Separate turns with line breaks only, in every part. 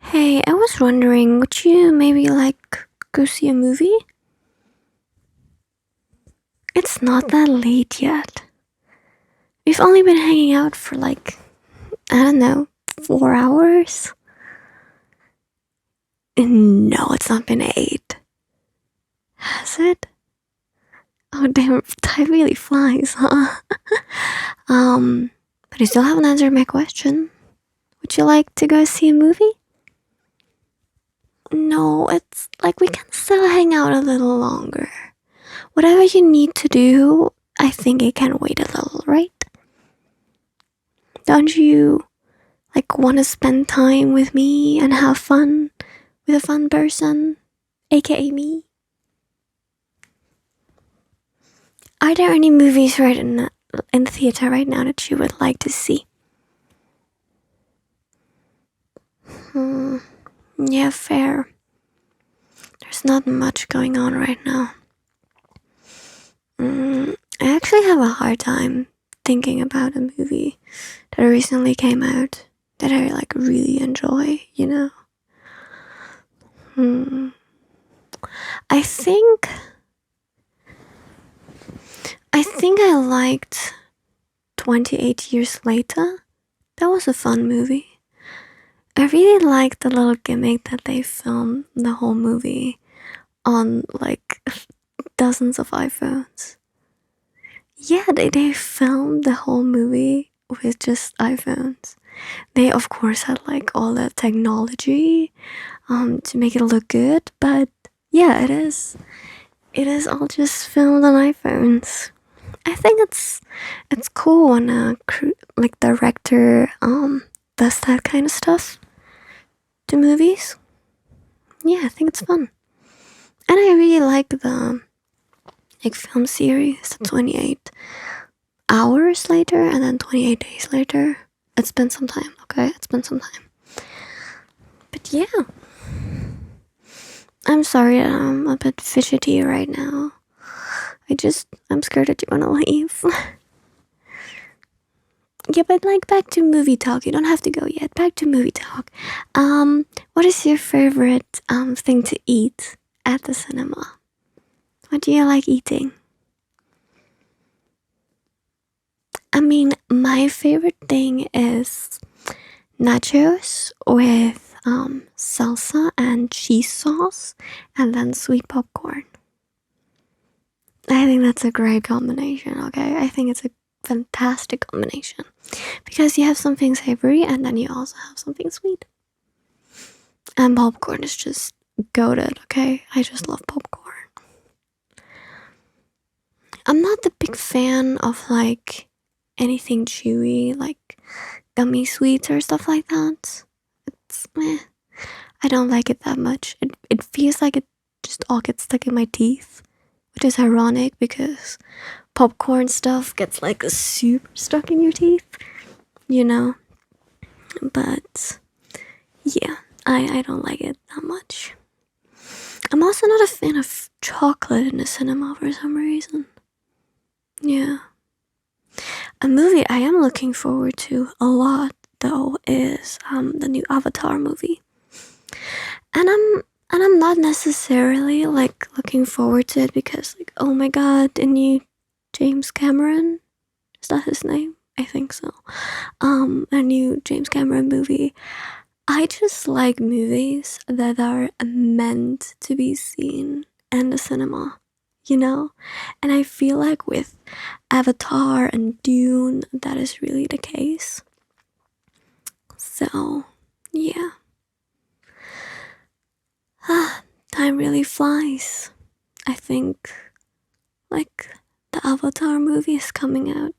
Hey, I was wondering, would you maybe go see a movie? It's not that late yet. We've only been hanging out for I don't know, 4 hours? No, it's not been 8. Has it? Oh, damn, time really flies, huh? But you still haven't answered my question. Would you like to go see a movie? No, it's like we can still hang out a little longer. Whatever you need to do, I think it can wait a little, right? Don't you want to spend time with me and have fun with a fun person, aka me? Are there any movies right in the theater right now that you would like to see? Hmm. Yeah, fair. There's not much going on right now. I actually have a hard time thinking about a movie that recently came out that I really enjoy, you know? Hmm. I think I liked 28 Years Later. That was a fun movie. I really liked the little gimmick that they filmed the whole movie on dozens of iPhones. Yeah, they filmed the whole movie with just iPhones. They of course had all the technology to make it look good, but yeah, it is all just filmed on iPhones. I think it's cool when a director does that kind of stuff to movies. Yeah, I think it's fun. And I really like the film series, the 28 hours later and then 28 days later. It's been some time, okay? It's been some time. But yeah. I'm sorry that I'm a bit fidgety right now. I'm scared that you're gonna leave. Yeah, but back to movie talk. You don't have to go yet. Back to movie talk. What is your favorite thing to eat at the cinema? What do you like eating? I mean, my favorite thing is nachos with salsa and cheese sauce, and then sweet popcorn. I think that's a great combination. Okay, I think it's a fantastic combination because you have something savory and then you also have something sweet. And popcorn is just goated, okay? I just love popcorn. I'm not the big fan of anything chewy, like gummy sweets or stuff like that. It's meh. I don't like it that much. It feels like it just all gets stuck in my teeth, which is ironic because popcorn stuff gets super stuck in your teeth, you know? But yeah, I don't like it that much. I'm also not a fan of chocolate in the cinema for some reason. Yeah. A movie I am looking forward to a lot though is the new Avatar movie. And I'm not necessarily looking forward to it because oh my god, the new James Cameron, is that his name? I think so. A new James Cameron movie. I just like movies that are meant to be seen in the cinema, you know? And I feel like with Avatar and Dune, that is really the case. So, yeah. Time really flies. I think, the Avatar movie is coming out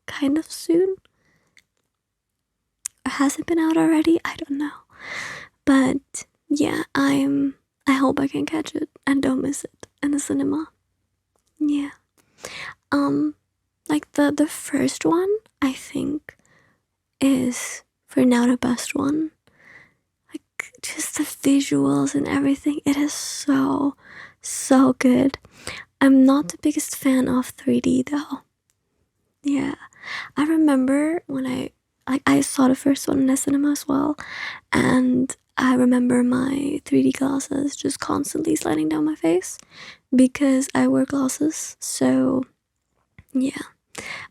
kind of soon. Or has it been out already? I don't know. But yeah, I hope I can catch it and don't miss it in the cinema. Yeah. The first one, I think, is for now the best one. Just the visuals and everything, it is so good. I'm not the biggest fan of 3D though. Yeah. I remember when I saw the first one in the cinema as well, and I remember my 3D glasses just constantly sliding down my face because I wear glasses. So, yeah.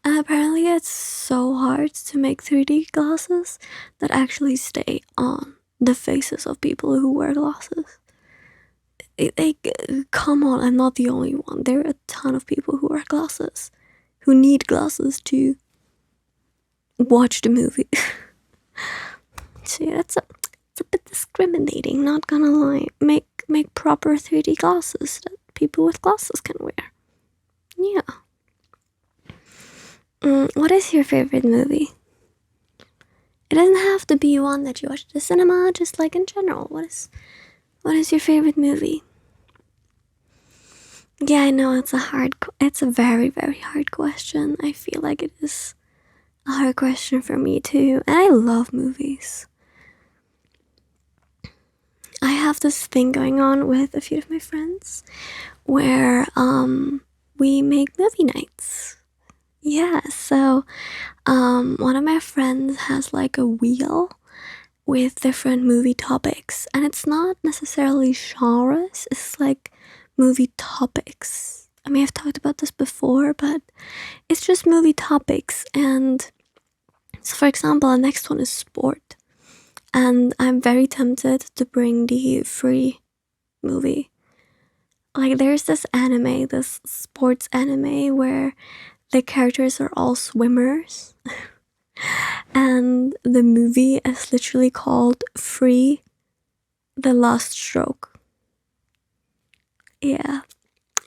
And apparently, it's so hard to make 3D glasses that actually stay on the faces of people who wear glasses. Come on, I'm not the only one. There are a ton of people who wear glasses, who need glasses to watch the movie. So yeah, it's a bit discriminating, not gonna lie. Make proper 3D glasses that people with glasses can wear. Yeah. What is your favorite movie? It doesn't have to be one that you watch at the cinema, just like in general. What is your favorite movie? Yeah, I know it's a very, very hard question. I feel like it is a hard question for me too. And I love movies. I have this thing going on with a few of my friends where we make movie nights. Yeah, so one of my friends has like a wheel with different movie topics, and it's not necessarily genres, it's like movie topics. I may have talked about this before, but it's just movie topics. And so, for example, the next one is sport, and I'm very tempted to bring the free movie. Like, there's this anime, this sports anime, where the characters are all swimmers. And the movie is literally called Free the Last Stroke. Yeah.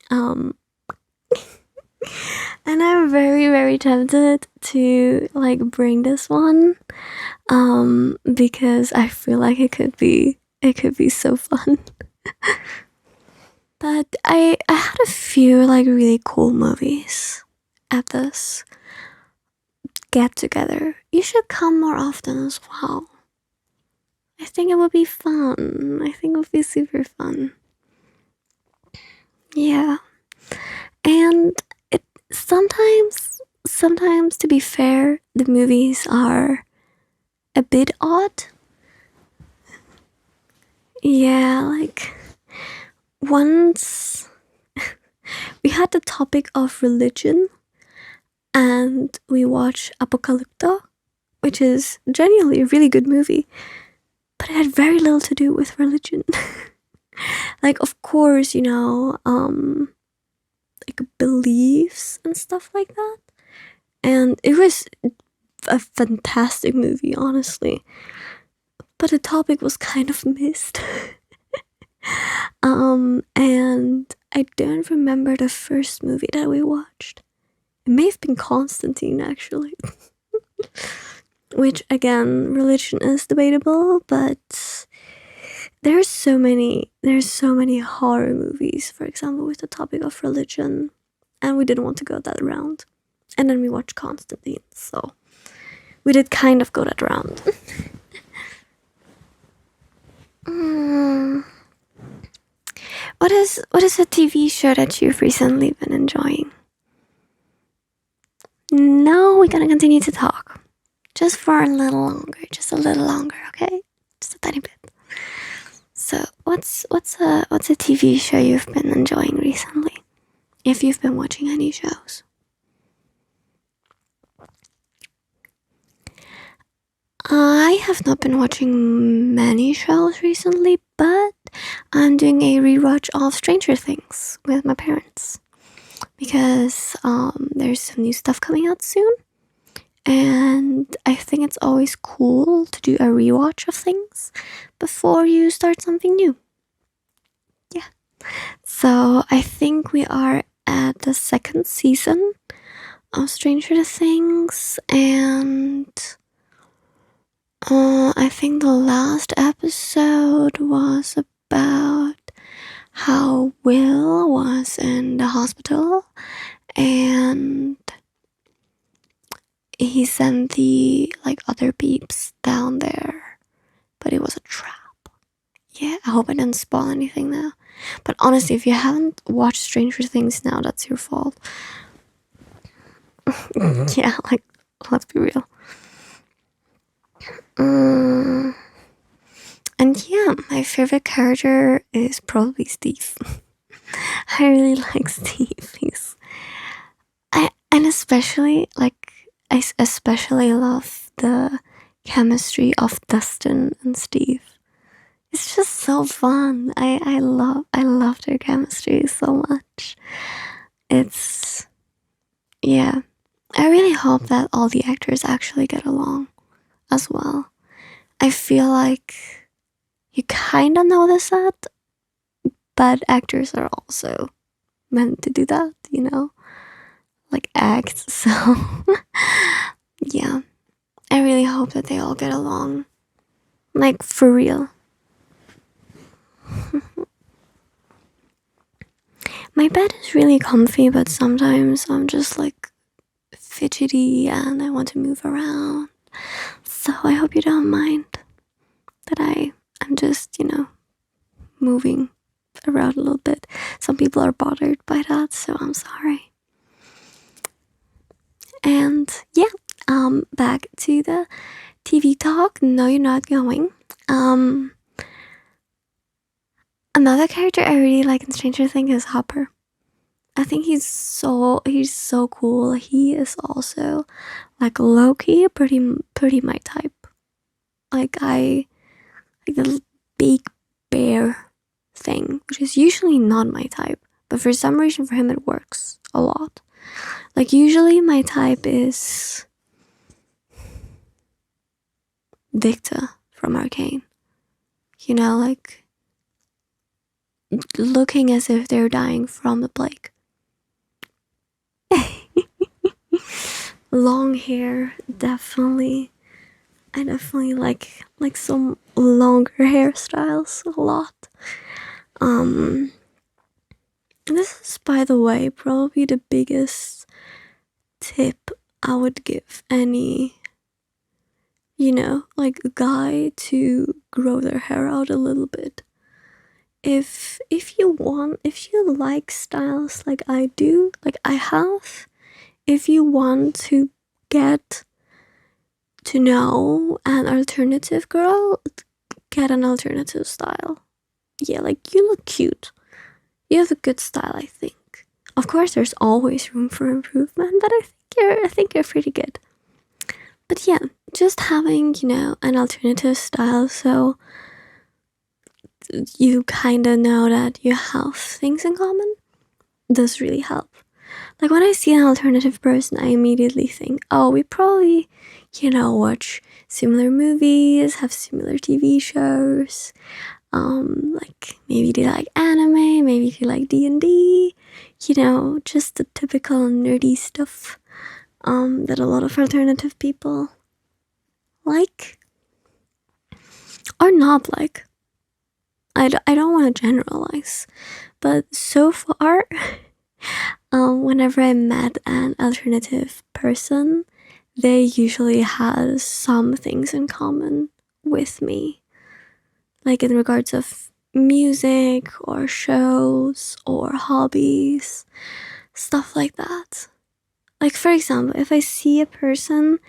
And I'm very, very tempted to like bring this one. Because I feel like it could be so fun. But I had a few like really cool movies at this get together. You should come more often as well. I think it would be fun. I think it would be super fun. Yeah. And it sometimes to be fair, the movies are a bit odd. Yeah, like once we had the topic of religion and we watched Apocalypto, which is genuinely a really good movie, but it had very little to do with religion. Like, of course, like beliefs and stuff like that. And it was a fantastic movie, honestly. But the topic was kind of missed. And I don't remember the first movie that we watched. It may have been Constantine, actually. Which, again, religion is debatable, but there's so many horror movies, for example, with the topic of religion, and we didn't want to go that round. And then we watched Constantine, so we did kind of go that round. What is a TV show that you've recently been enjoying? No, we're gonna continue to talk. Just for a little longer, okay? Just a tiny bit. So, what's a TV show you've been enjoying recently? If you've been watching any shows. I have not been watching many shows recently, but I'm doing a rewatch of Stranger Things with my parents because there's some new stuff coming out soon, and I think it's always cool to do a rewatch of things before you start something new. Yeah. So I think we are at the second season of Stranger Things, and I think the last episode was about how Will was in the hospital and he sent the like other peeps down there, but it was a trap. Yeah, I hope I didn't spoil anything now. But honestly, if you haven't watched Stranger Things now, that's your fault. Yeah, like, let's be real. And yeah, my favorite character is probably Steve. I really like Steve. And especially like especially love the chemistry of Dustin and Steve. It's just so fun. I love their chemistry so much. It's yeah. I really hope that all the actors actually get along as well. I feel like you kind of notice that, but actors are also meant to do that, like act. So yeah, I really hope that they all get along, like for real. My bed is really comfy, but sometimes I'm just like fidgety and I want to move around. So I hope you don't mind that I'm just, moving around a little bit. Some people are bothered by that, so I'm sorry. And yeah, back to the TV talk. No, you're not going. Um, Another character I really like in Stranger Things is Hopper. I think he's so cool. He is also like low-key pretty my type. Like I like the big bear thing, which is usually not my type, but for some reason for him it works a lot. Like usually my type is Victor from Arcane. Like looking as if they're dying from the plague. Long hair, definitely. I definitely like some longer hairstyles a lot. Um this is, by the way, probably the biggest tip I would give any, like a guy to grow their hair out a little bit. If you like styles like I do, like I have, if you want to get to know an alternative girl, get an alternative style. Yeah, like you look cute. You have a good style, I think. Of course, there's always room for improvement, but I think you're pretty good. But yeah, just having, an alternative style so you kind of know that you have things in common does really help. Like when I see an alternative person, I immediately think, oh, we probably, watch similar movies, have similar TV shows. Like maybe they like anime, maybe they like D&D, just the typical nerdy stuff that a lot of alternative people like or not like. I don't want to generalize, but so far, whenever I met an alternative person, they usually had some things in common with me, like in regards of music or shows or hobbies, stuff like that. Like for example, if I see a person,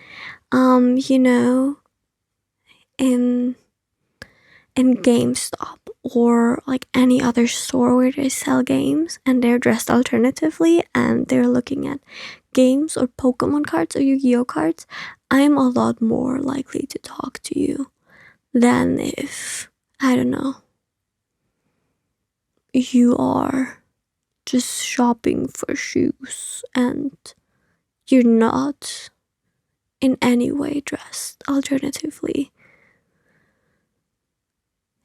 in GameStop or like any other store where they sell games and they're dressed alternatively and they're looking at games or Pokemon cards or Yu-Gi-Oh cards, I'm a lot more likely to talk to you than if, I don't know, you are just shopping for shoes and you're not in any way dressed alternatively.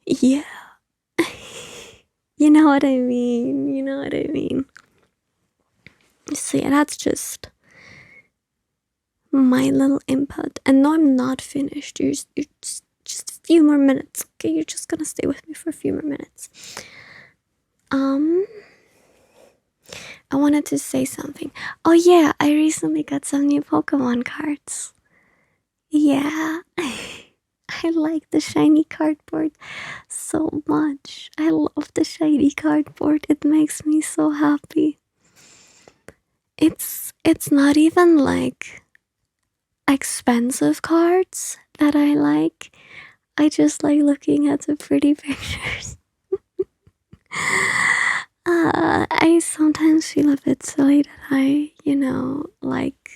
Yeah. You know what I mean. So yeah, that's just my little input. And no, I'm not finished. You're just a few more minutes. Okay, you're just gonna stay with me for a few more minutes. I wanted to say something. Oh yeah, I recently got some new Pokemon cards. Yeah. I like the shiny cardboard so much. I love the shiny cardboard. It makes me so happy. It's not even like expensive cards that I like. I just like looking at the pretty pictures. I sometimes feel a bit silly that I, like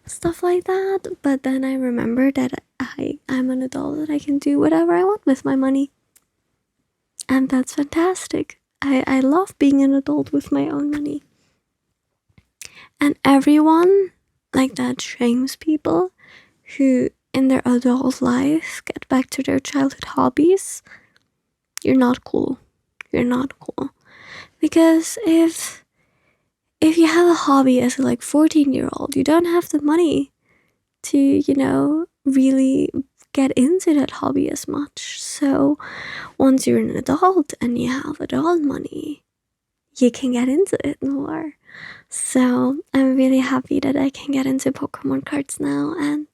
stuff like that, but then I remember that I'm an adult, that I can do whatever I want with my money. And that's fantastic. I love being an adult with my own money. And everyone like that shames people who in their adult life get back to their childhood hobbies. You're not cool. You're not cool. Because if you have a hobby as a 14-year-old, you don't have the money to, really get into that hobby as much. So once you're an adult and you have adult money, you can get into it more. So I'm really happy that I can get into Pokemon cards now and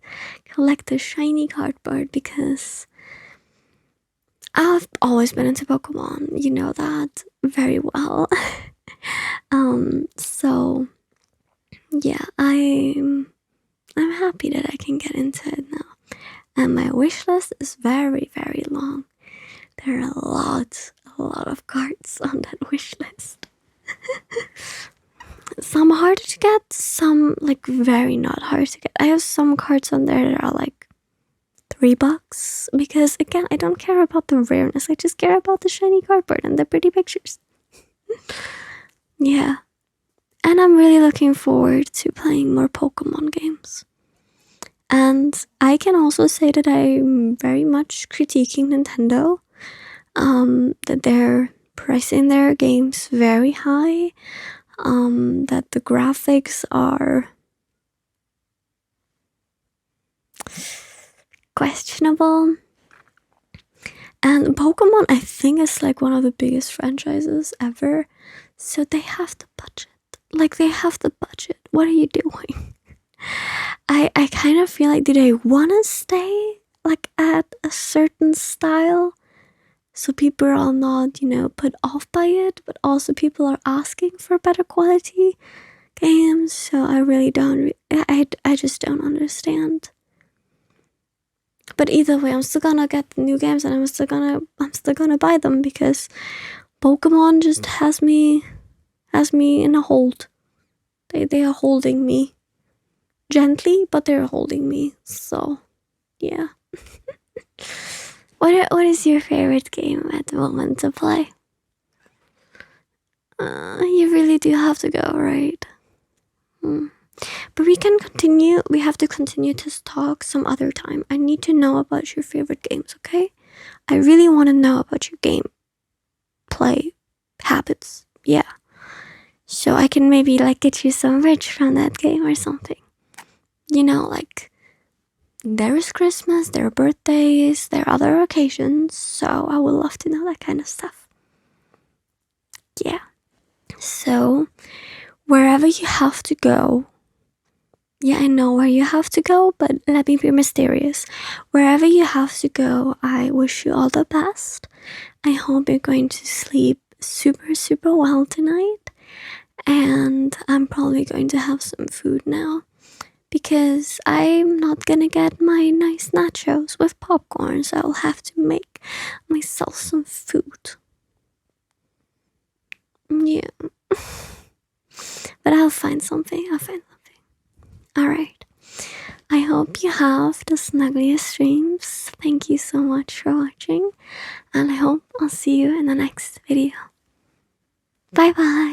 collect the shiny cardboard, because I've always been into Pokemon. You know that very well. So yeah, I'm happy that I can get into it now. And my wish list is very, very long. There are a lot of cards on that wish list. Some harder to get, some very not hard to get. I have some cards on there that are $3, because again, I don't care about the rareness. I just care about the shiny cardboard and the pretty pictures. Yeah. And I'm really looking forward to playing more Pokemon games. And I can also say that I'm very much critiquing Nintendo, that they're pricing their games very high, that the graphics are questionable. And Pokemon, I think, is one of the biggest franchises ever, so they have the budget. They have the budget. What are you doing? I kind of feel do they want to stay at a certain style, so people are not, put off by it, but also people are asking for better quality games. So I really don't, I just don't understand. But either way, I'm still gonna get the new games, and I'm still gonna buy them, because Pokemon just has me in a hold. They are holding me gently, but they're holding me. So yeah. What is your favorite game at the moment to play? You really do have to go, right? But we can continue. We have to continue to talk some other time. I need to know about your favorite games, okay? I really want to know about your game play habits. Yeah. So I can maybe get you some merch from that game or something. There is Christmas, there are birthdays, there are other occasions. So I would love to know that kind of stuff. Yeah. So wherever you have to go, yeah, I know where you have to go, but let me be mysterious. Wherever you have to go, I wish you all the best. I hope you're going to sleep super, super well tonight. And I'm probably going to have some food now, because I'm not gonna get my nice nachos with popcorn, so I'll have to make myself some food. Yeah. But I'll find something. Alright. I hope you have the snuggliest dreams. Thank you so much for watching, and I hope I'll see you in the next video. Bye bye.